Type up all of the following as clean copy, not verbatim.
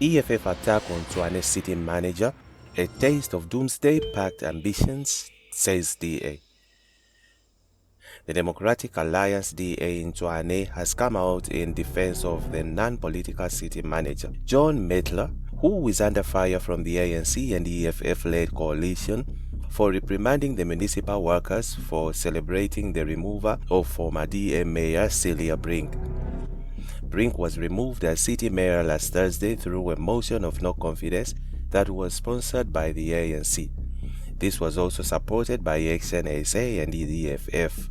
EFF attack on Tshwane city manager, a taste of Doomsday Pact ambitions, says DA. The Democratic Alliance DA in Tshwane has come out in defense of the non-political city manager, Johann Mettler, who is under fire from the ANC and EFF-led coalition for reprimanding the municipal workers for celebrating the removal of former DA Mayor Cilliers Brink. Brink was removed as city mayor last Thursday through a motion of no confidence that was sponsored by the ANC. This was also supported by Action SA and the EFF.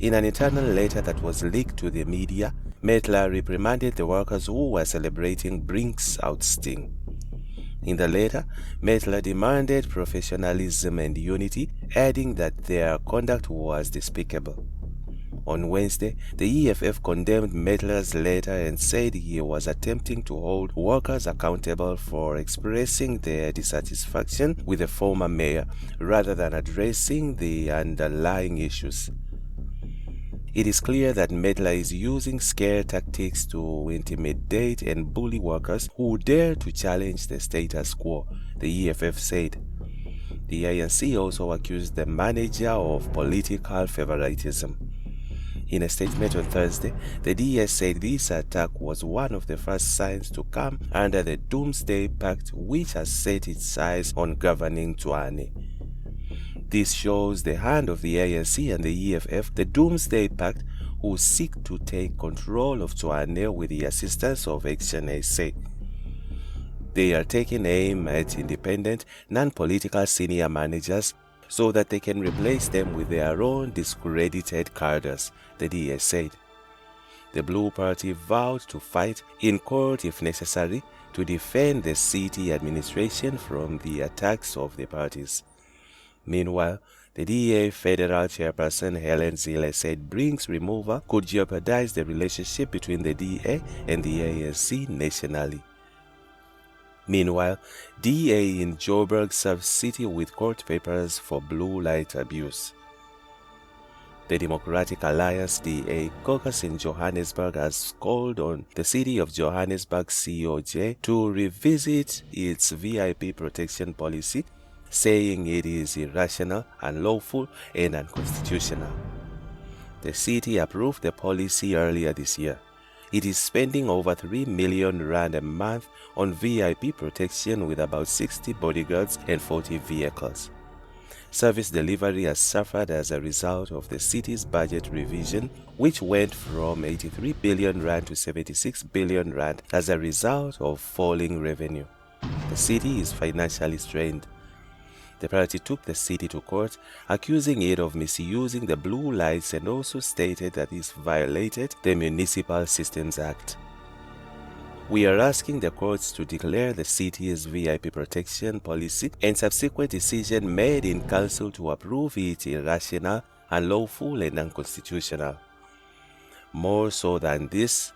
In an internal letter that was leaked to the media, Mettler reprimanded the workers who were celebrating Brink's ousting. In the letter, Mettler demanded professionalism and unity, adding that their conduct was despicable. On Wednesday, the EFF condemned Mettler's letter and said he was attempting to hold workers accountable for expressing their dissatisfaction with the former mayor rather than addressing the underlying issues. It is clear that Mettler is using scare tactics to intimidate and bully workers who dare to challenge the status quo, the EFF said. The ANC also accused the manager of political favoritism. In a statement on Thursday, the DS said this attack was one of the first signs to come under the Doomsday Pact, which has set its eyes on governing Tshwane. This shows the hand of the ANC and the EFF, the Doomsday Pact, who seek to take control of Tshwane with the assistance of Action SA. They are taking aim at independent, non-political senior managers so that they can replace them with their own discredited cadres, the DS said. The Blue Party vowed to fight in court if necessary to defend the city administration from the attacks of the parties. Meanwhile, the DA Federal Chairperson Helen Zille said Brink's removal could jeopardize the relationship between the DA and the ANC nationally. Meanwhile, DA in Joburg serves city with court papers for blue light abuse. The Democratic Alliance DA caucus in Johannesburg has called on the City of Johannesburg COJ to revisit its VIP protection policy, saying it is irrational, unlawful, and unconstitutional. The city approved the policy earlier this year. It is spending over 3 million rand a month on VIP protection with about 60 bodyguards and 40 vehicles. Service delivery has suffered as a result of the city's budget revision, which went from 83 billion rand to 76 billion rand as a result of falling revenue. The city is financially strained. The party took the city to court, accusing it of misusing the blue lights, and also stated that this violated the Municipal Systems Act. We are asking the courts to declare the city's VIP protection policy and subsequent decision made in council to approve it irrational, unlawful, and unconstitutional. More so than this,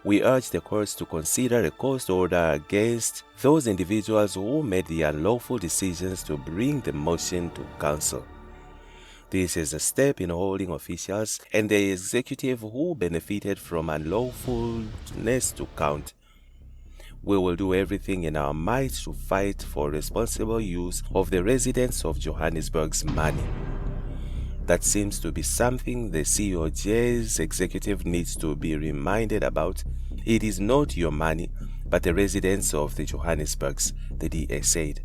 we urge the courts to consider a court order against those individuals who made the unlawful decisions to bring the motion to council. This is a step in holding officials and the executive who benefited from unlawfulness to account. We will do everything in our might to fight for responsible use of the residents of Johannesburg's money. That seems to be something the COJ's executive needs to be reminded about. It is not your money, but the residents of the Johannesburgs, the DA said.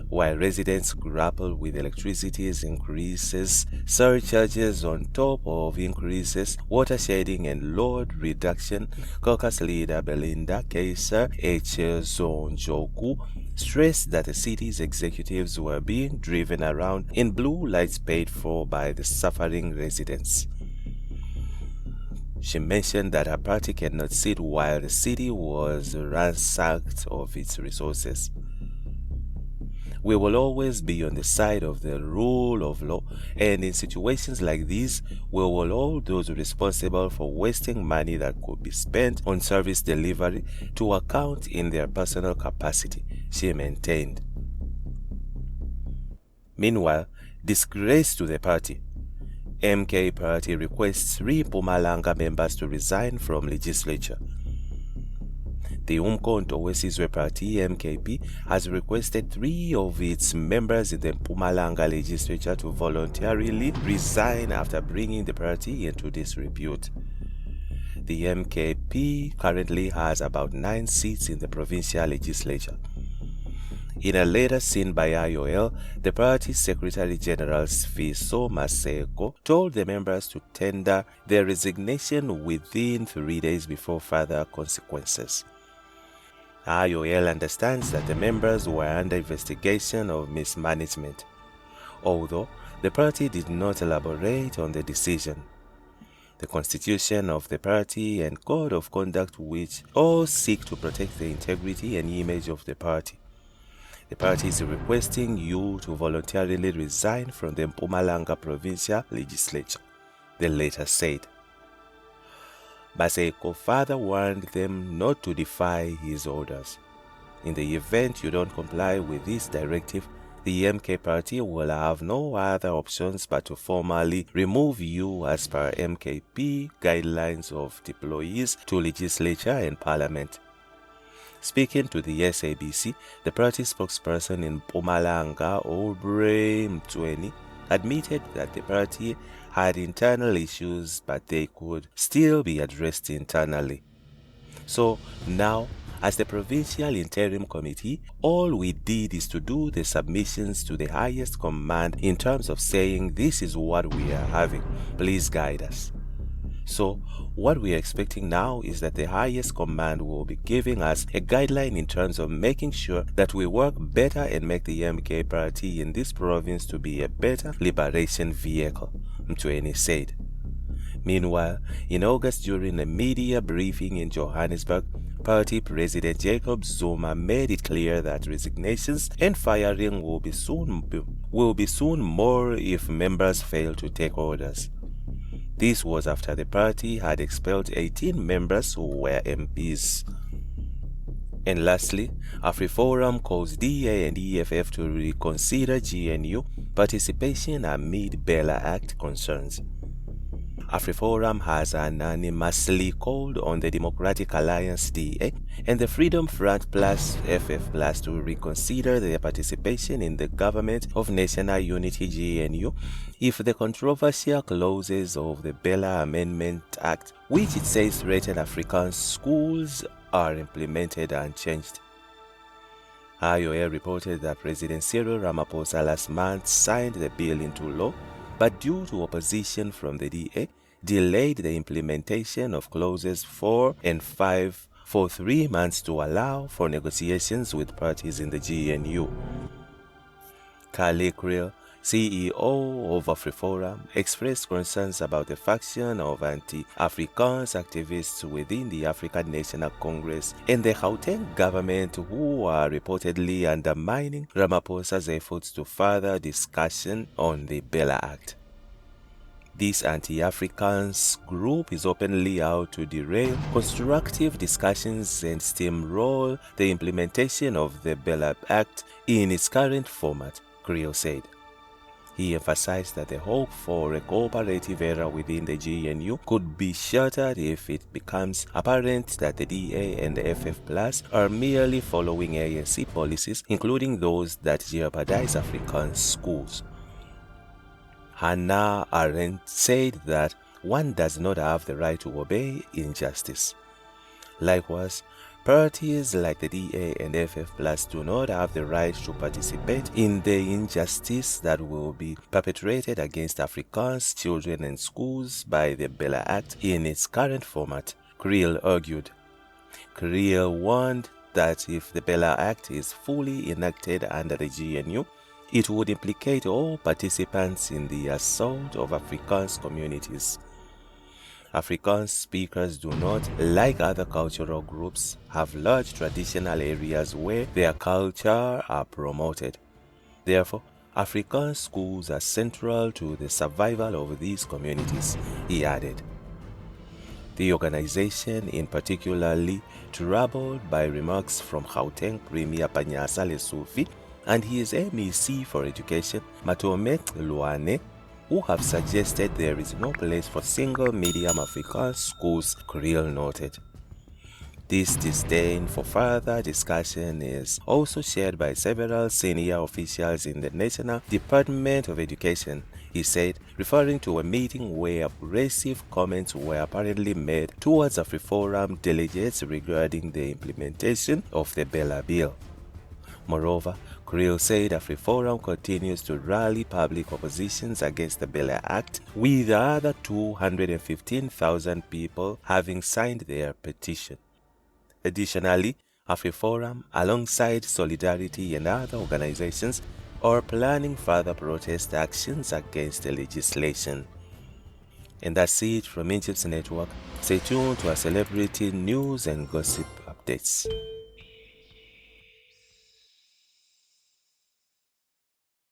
While residents grapple with electricity's increases, surcharges on top of increases, water shedding and load reduction, caucus leader Belinda Kaiser Echezonjoku stressed that the city's executives were being driven around in blue lights paid for by the suffering residents. She mentioned that her party cannot sit while the city was ransacked of its resources. We will always be on the side of the rule of law, and in situations like these, we will hold those responsible for wasting money that could be spent on service delivery to account in their personal capacity, she maintained. Meanwhile, disgrace to the party. MK Party requests 3 Mpumalanga members to resign from legislature. The Umkhonto Wesizwe Party, MKP, has requested 3 of its members in the Mpumalanga legislature to voluntarily resign after bringing the party into disrepute. The MKP currently has about 9 seats in the provincial legislature. In a letter seen by IOL, the party's Secretary General Sfiso Maseko told the members to tender their resignation within 3 days before further consequences. IOL understands that the members were under investigation of mismanagement, although the party did not elaborate on the decision. The constitution of the party and code of conduct, which all seek to protect the integrity and image of the party. The party is requesting you to voluntarily resign from the Mpumalanga provincial legislature, the letter said. Maseko further warned them not to defy his orders. In the event you don't comply with this directive, the MK party will have no other options but to formally remove you as per MKP guidelines of deployees to legislature and parliament. Speaking to the SABC, the party spokesperson in Mpumalanga, Tshwane, admitted that the party had internal issues but they could still be addressed internally. So now, as the Provincial Interim Committee, all we did is to do the submissions to the highest command in terms of saying this is what we are having, please guide us. So what we are expecting now is that the highest command will be giving us a guideline in terms of making sure that we work better and make the MK party in this province to be a better liberation vehicle, Tshwane said. Meanwhile, in August during a media briefing in Johannesburg, Party President Jacob Zuma made it clear that resignations and firing will be soon more if members fail to take orders. This was after the party had expelled 18 members who were MPs. And lastly, AfriForum calls DA and EFF to reconsider GNU participation amid Bella Act concerns. AfriForum has unanimously called on the Democratic Alliance DA and the Freedom Front Plus FF Plus to reconsider their participation in the Government of National Unity GNU if the controversial clauses of the Bella Amendment Act, which it says threaten African schools, are implemented unchanged. IOA reported that President Cyril Ramaphosa last month signed the bill into law, but due to opposition from the DA, delayed the implementation of clauses 4 and 5 for 3 months to allow for negotiations with parties in the GNU. Cilliers Brink, CEO of AfriForum, expressed concerns about the faction of anti-Afrikaans activists within the African National Congress and the Gauteng government who are reportedly undermining Ramaphosa's efforts to further discussion on the Bella Act. This anti-Afrikaans group is openly out to derail constructive discussions and steamroll the implementation of the Bella Act in its current format, Creel said. He emphasized that the hope for a cooperative era within the GNU could be shattered if it becomes apparent that the DA and the FF Plus are merely following ANC policies, including those that jeopardize African schools. Hannah Arendt said that one does not have the right to obey injustice. Likewise, parties like the DA and FF Plus do not have the right to participate in the injustice that will be perpetrated against Afrikaans children and schools by the Bella Act in its current format, Creel argued. Creel warned that if the Bella Act is fully enacted under the GNU, it would implicate all participants in the assault of Afrikaans communities. Afrikaans speakers do not, like other cultural groups, have large traditional areas where their culture are promoted. Therefore, Afrikaans schools are central to the survival of these communities, he added. The organization, in particularly troubled by remarks from Gauteng Premier Panyasa Lesufi and his MEC for Education, Matome Luane, who have suggested there is no place for single medium Afrikaans schools, Creel noted. This disdain for further discussion is also shared by several senior officials in the National Department of Education, he said, referring to a meeting where aggressive comments were apparently made towards AfriForum delegates regarding the implementation of the Bella Bill. Moreover, Creel said AfriForum continues to rally public oppositions against the Bella Act, with the other 215,000 people having signed their petition. Additionally, AfriForum, alongside Solidarity and other organizations, are planning further protest actions against the legislation. And that's it from Egypt's Network. Stay tuned to our celebrity news and gossip updates.